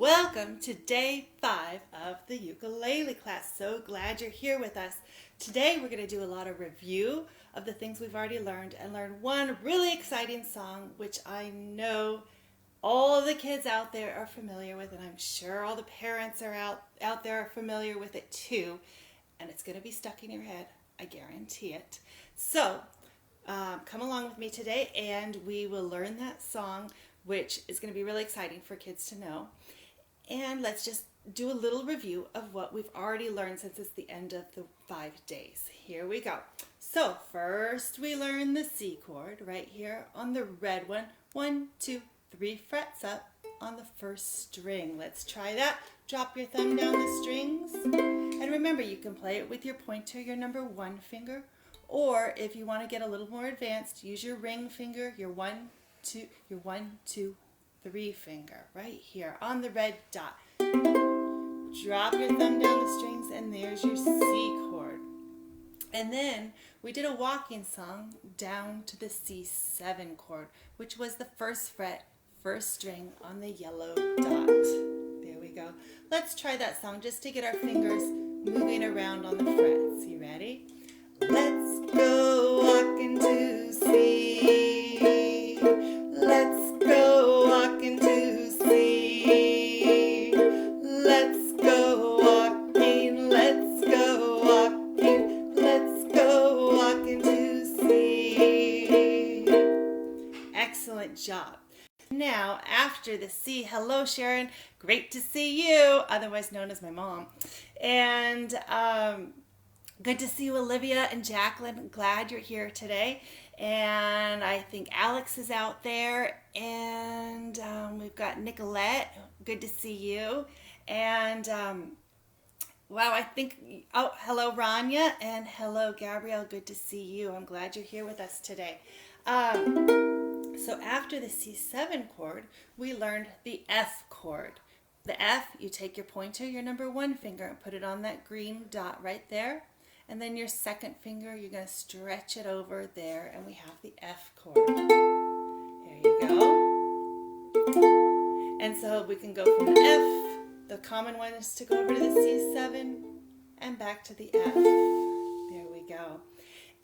Welcome to day 5 of the ukulele class. So glad you're here with us. Today we're going to do a lot of review of the things we've already learned and learn one really exciting song which I know all of the kids out there are familiar with, and I'm sure all the parents are out there are familiar with it too. And it's going to be stuck in your head, I guarantee it. So come along with me today and we will learn that song, which is going to be really exciting for kids to know. And let's just do a little review of what we've already learned since it's the end of the 5 days. Here we go. So first we learn the C chord right here on the red one. 1, 2, 3 frets up on the first string. Let's try that. Drop your thumb down the strings. And remember, you can play it with your pointer, your number 1 finger. Or if you want to get a little more advanced, use your ring finger, your 1, 2, 3 finger right here on the red dot. Drop your thumb down the strings and there's your C chord. And then we did a walking song down to the C7 chord, which was the first fret, first string on the yellow dot. There we go. Let's try that song just to get our fingers moving around on the frets. You ready? Let's go walking to C. Let's go walking to C. Let's go walking, let's go walking, let's go walking to C. Excellent job. Now, after the C, hello Sharon, great to see you, otherwise known as my mom. And good to see you, Olivia and Jacqueline. Glad you're here today. And I think Alex is out there. And we've got Nicolette. Good to see you. And wow, I think, oh, hello Rania and hello Gabrielle. Good to see you. I'm glad you're here with us today. So after the C7 chord, we learned the F chord. The F, you take your pointer, your number 1 finger, and put it on that green dot right there. And then your second finger, you're going to stretch it over there, and we have the F chord. There you go. And so we can go from the F, the common one is to go over to the C7, and back to the F. There we go.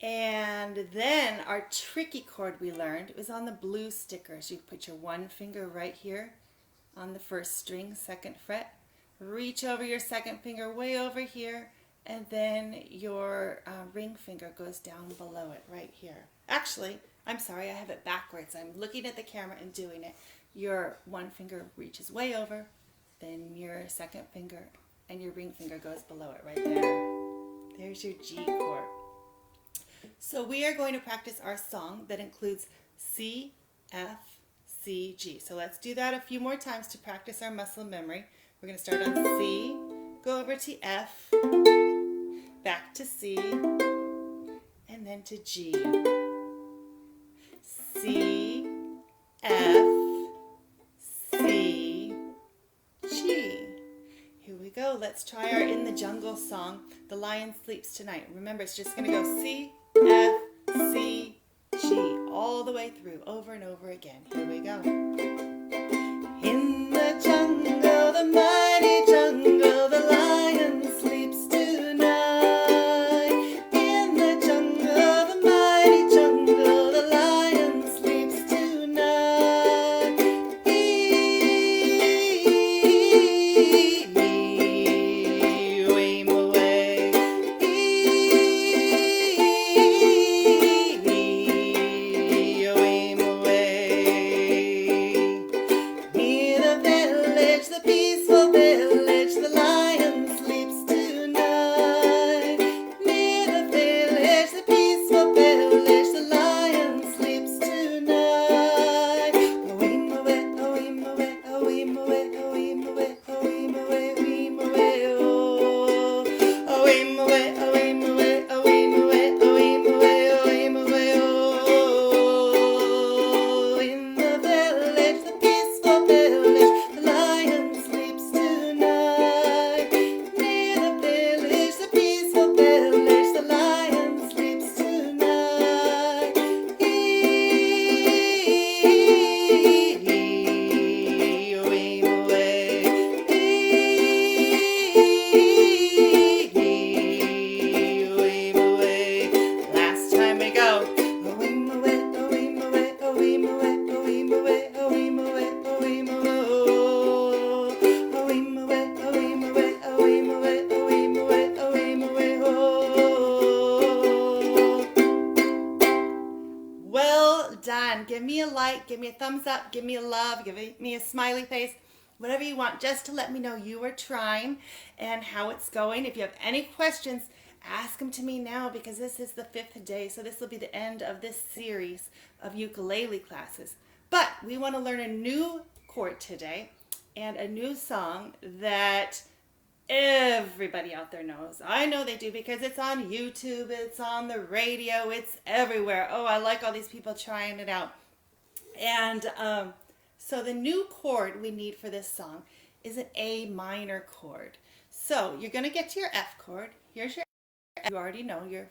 And then our tricky chord we learned, it was on the blue stickers. You put your 1 finger right here on the first string, 2nd fret. Reach over your 2nd finger way over here. And then your ring finger goes down below it right here. Actually, I'm sorry, I have it backwards. I'm looking at the camera and doing it. Your 1 finger reaches way over, then your 2nd finger and your ring finger goes below it right there. There's your G chord. So we are going to practice our song that includes C, F, C, G. So let's do that a few more times to practice our muscle memory. We're going to start on C, go over to F, back to C, and then to G. C, F, C, G. Here we go. Let's try our In the Jungle song, The Lion Sleeps Tonight. Remember, it's just going to go C, F, C, G, all the way through, over and over again. Here we go. In the jungle, the mighty jungle, the lion sleeps tonight. In the jungle, the mighty jungle, the lion sleeps tonight. Aim away. Aim away. thumbs up, give me a love, give me a smiley face, whatever you want, just to let me know you are trying and how it's going. If you have any questions, ask them to me now, because this is the 5th day, so this will be the end of this series of ukulele classes. But we want to learn a new chord today and a new song that everybody out there knows. I know they do, because it's on YouTube, it's on the radio, it's everywhere. Oh, I like all these people trying it out. And so the new chord we need for this song is an A minor chord. So you're going to get to your F chord. Here's your F. You already know your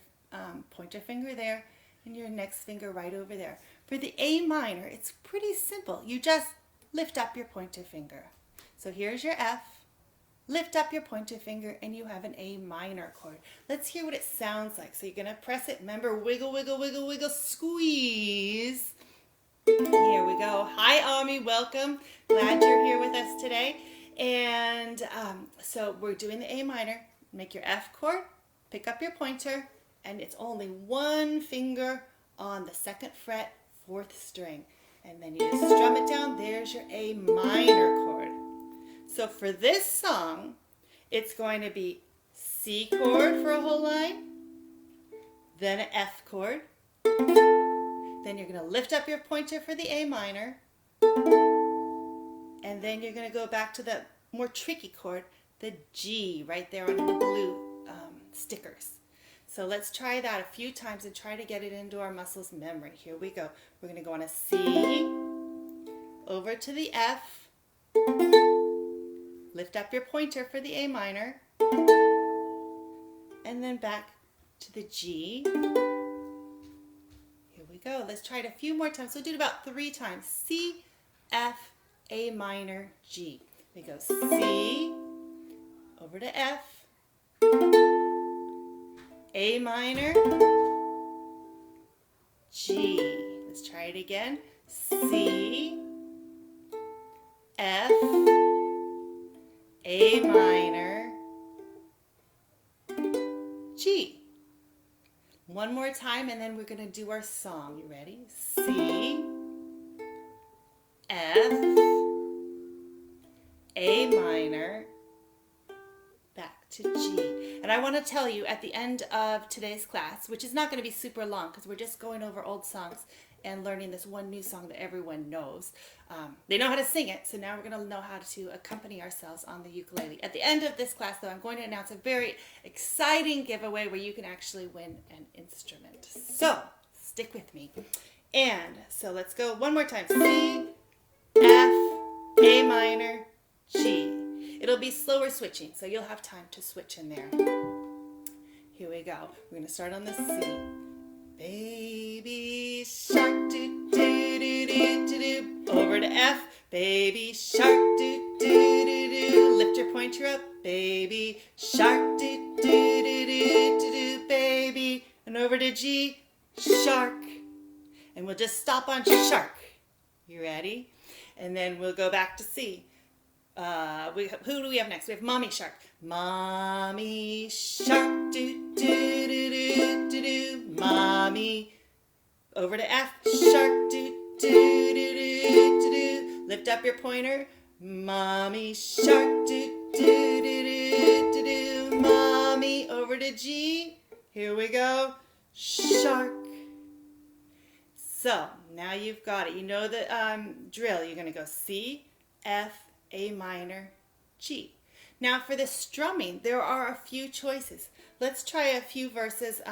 pointer finger there and your next finger right over there. For the A minor, it's pretty simple. You just lift up your pointer finger. So here's your F. Lift up your pointer finger and you have an A minor chord. Let's hear what it sounds like. So you're going to press it. Remember, wiggle, wiggle, wiggle, wiggle, squeeze. Here we go. Hi, Ami. Welcome. Glad you're here with us today. And so we're doing the A minor. Make your F chord, pick up your pointer, and it's only one finger on the 2nd fret, 4th string. And then you just strum it down. There's your A minor chord. So for this song, it's going to be C chord for a whole line, then an F chord. Then you're going to lift up your pointer for the A minor, and then you're going to go back to the more tricky chord, the G, right there on the blue stickers. So let's try that a few times and try to get it into our muscles' memory. Here we go. We're going to go on a C, over to the F, lift up your pointer for the A minor, and then back to the G. Go. Let's try it a few more times. We'll do it about 3 times. C, F, A minor, G. We go C, over to F, A minor, G. Let's try it again. C, F, A minor, G. One more time, and then we're going to do our song. You ready? C, F, A minor, back to G. And I want to tell you at the end of today's class, which is not going to be super long because we're just going over old songs and learning this one new song that everyone knows. They know how to sing it, so now we're going to know how to accompany ourselves on the ukulele. At the end of this class, though, I'm going to announce a very exciting giveaway where you can actually win an instrument. So, stick with me. And so let's go one more time. C, F, A minor, G. It'll be slower switching, so you'll have time to switch in there. Here we go. We're going to start on the C. Baby shark, do do do do do do. Over to F. Baby shark, do do do do. Lift your pointer up. Baby shark, do do do do do do. Baby, and over to G. Shark, and we'll just stop on shark. You ready? And then we'll go back to C. Who do we have next? We have Mommy Shark. Mommy Shark, do do do do do do. Mommy. Over to F. Shark, do do do do do do. Lift up your pointer. Mommy Shark, do do do do do do. Mommy. Over to G. Here we go. Shark. So now you've got it. You know the drill. You're going to go C, F, A minor, G. Now for the strumming, there are a few choices. Let's try a few verses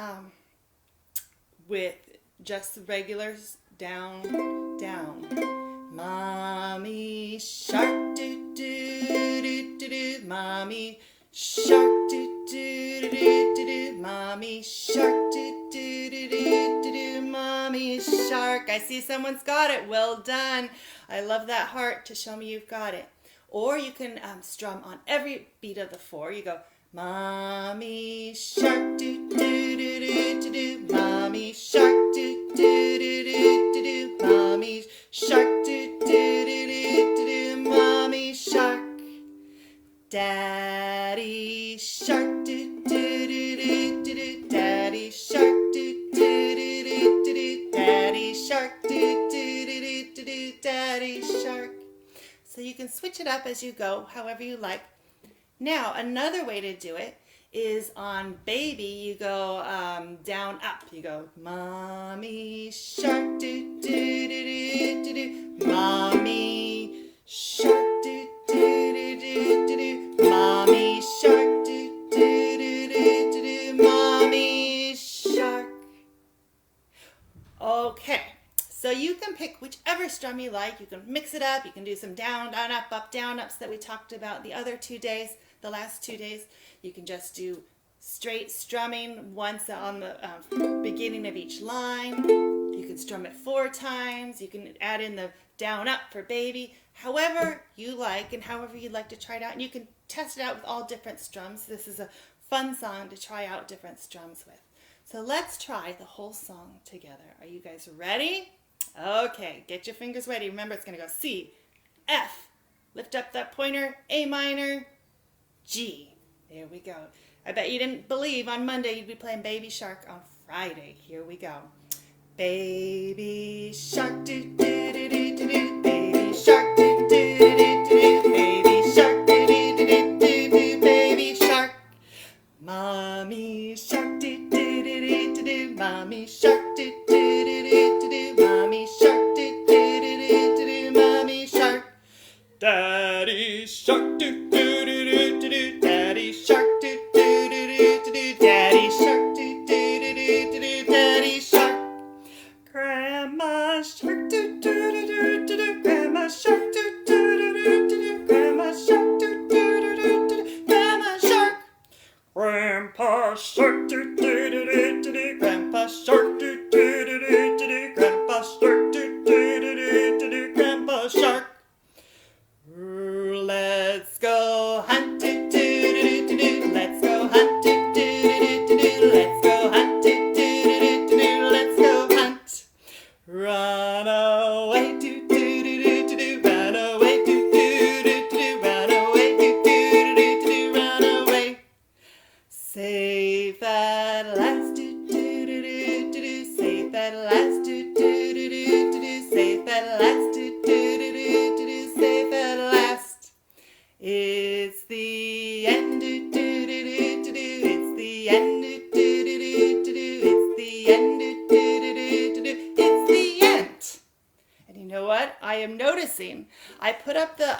with just regulars down, down. Mommy shark, do do do do do. Mommy shark, do do do do do. Mommy shark, do do do do do do. Mommy shark. I see someone's got it. Well done. I love that heart to show me you've got it. Or you can strum on every beat of the 4. You go, Mommy shark, do do do do do do. Mommy shark, do do do do do do. Mommy shark, do do do do do do. Mommy shark. Daddy shark, do do do do do do. Daddy shark, do do do do do do. Daddy shark, do do do do do do. So you can switch it up as you go, however you like. Now, another way to do it is on baby, you go down, up. You go, mommy shark, do, do, do, do, do, do. Mommy shark, do, do, do, do, do, do. Mommy shark, do, do, do, do, do, do. Mommy shark. Okay, so you can pick whichever strum you like. You can mix it up. You can do some down, down, up, down, ups that we talked about the other 2 days, the last 2 days. You can just do straight strumming once on the beginning of each line. You can strum it 4 times. You can add in the down, up for baby. However you like and however you'd like to try it out. And you can test it out with all different strums. This is a fun song to try out different strums with. So let's try the whole song together. Are you guys ready? Okay, get your fingers ready. Remember, it's going to go C, F, lift up that pointer, A minor, G. There we go. I bet you didn't believe on Monday you'd be playing Baby Shark on Friday. Here we go. Baby Shark, do do do do do do. Baby Shark, do do do do do. Baby Shark, do do do do do do. Baby Shark. Mommy Shark, do do do do do do. Mommy Shark, do do do do do do. Mommy Shark, do do do do do do. Mommy Shark. Daddy Shark, do do do do do do. Daddy Shark, do do do do do do. Daddy Shark, do do do do do do. Daddy Shark. Grandma Shark, do do do do do do. Grandma Shark, do do do do do do. Grandma Shark, do do do do do do. Grandma Shark. Grandpa Shark, do do do do do do. Grandpa Shark, do do do do do do. Grandpa Shark, do do do do do do. Grandpa Shark. Let's go hunt, do do do do do. Let's go hunt, do do do do do. Let's go hunt, do do do do do. Let's go hunt. Run away, do do do do do. Run away, do do do do. Run away, do do do do. Run away. Safe at last, do do do do do. Safe at last, do do do do do. Safe at last, do do do do do. Safe at last. It's the end, do do do do do do. It's the end, do do do do do do. It's the end, do do do do do do. It's the end. And you know what? I am noticing I put up the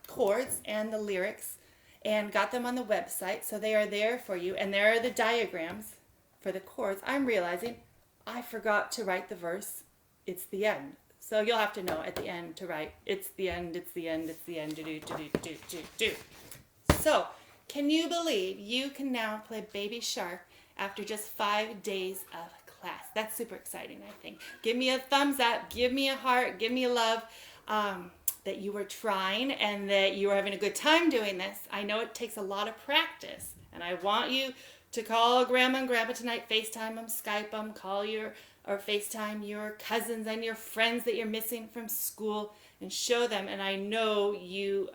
chords and the lyrics and got them on the website, so they are there for you. And there are the diagrams for the chords. I'm realizing I forgot to write the verse. It's the end. So you'll have to know at the end to write, it's the end, it's the end, it's the end, do do do do do do. So, can you believe you can now play Baby Shark after just 5 days of class? That's super exciting, I think. Give me a thumbs up, give me a heart, give me a love that you were trying and that you were having a good time doing this. I know it takes a lot of practice, and I want you to call Grandma and Grandpa tonight, FaceTime them, Skype them, or FaceTime your cousins and your friends that you're missing from school and show them. And I know you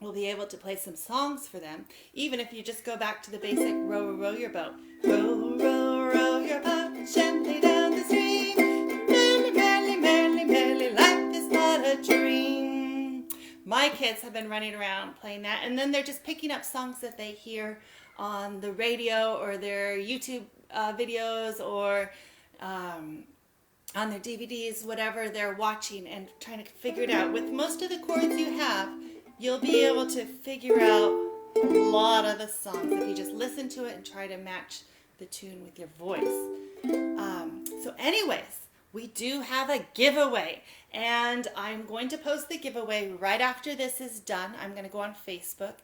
will be able to play some songs for them, even if you just go back to the basic row, row, row your boat. Row, row, row your boat gently down the stream. Merrily, merrily, merrily, merrily, life is but a dream. My kids have been running around playing that, and then they're just picking up songs that they hear on the radio or their YouTube videos or on their DVDs, whatever they're watching, and trying to figure it out. With most of the chords you have, you'll be able to figure out a lot of the songs if you just listen to it and try to match the tune with your voice. So anyways, we do have a giveaway, and I'm going to post the giveaway right after this is done. I'm going to go on Facebook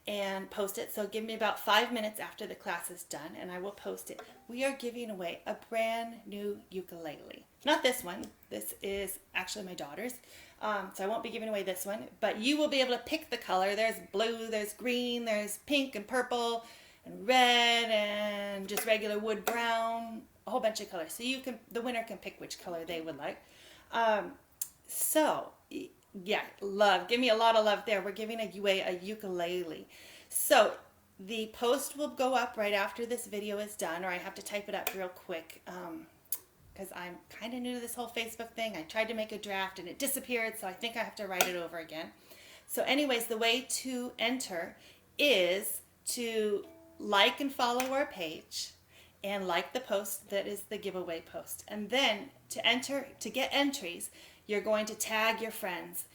and post it, so give me about 5 minutes after the class is done and I will post it. We are giving away a brand new ukulele. Not this one. This is actually my daughter's, so I won't be giving away this one, but you will be able to pick the color. There's blue, there's green, there's pink and purple and red and just regular wood brown, a whole bunch of colors. So the winner can pick which color they would like. So yeah, love. Give me a lot of love there. We're giving away a ukulele. So the post will go up right after this video is done, or I have to type it up real quick because I'm kind of new to this whole Facebook thing. I tried to make a draft and it disappeared, so I think I have to write it over again. So anyways, the way to enter is to like and follow our page and like the post that is the giveaway post. And then to get entries, you're going to tag your friends.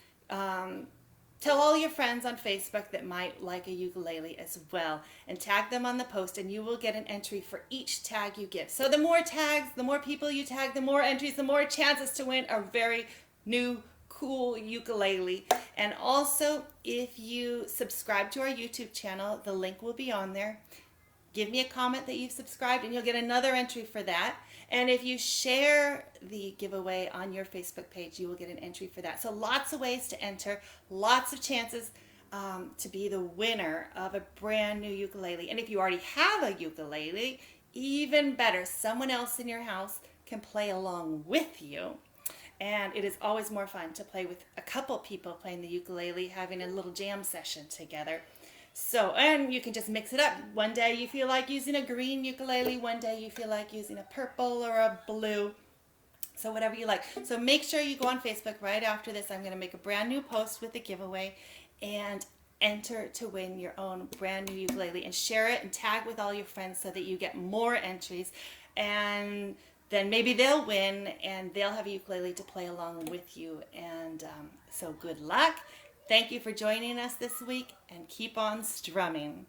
Tell all your friends on Facebook that might like a ukulele as well, and tag them on the post, and you will get an entry for each tag you give. So the more tags, the more people you tag, the more entries, the more chances to win a very new, cool ukulele. And also, if you subscribe to our YouTube channel, the link will be on there. Give me a comment that you've subscribed and you'll get another entry for that. And if you share the giveaway on your Facebook page, you will get an entry for that. So lots of ways to enter, lots of chances to be the winner of a brand new ukulele. And if you already have a ukulele, even better, someone else in your house can play along with you. And it is always more fun to play with a couple people playing the ukulele, having a little jam session together. So, and you can just mix it up. One day you feel like using a green ukulele, one day you feel like using a purple or a blue. So whatever you like. So make sure you go on Facebook right after this. I'm going to make a brand new post with the giveaway and enter to win your own brand new ukulele, and share it and tag with all your friends so that you get more entries. And then maybe they'll win and they'll have a ukulele to play along with you. And so good luck. Thank you for joining us this week, and keep on strumming.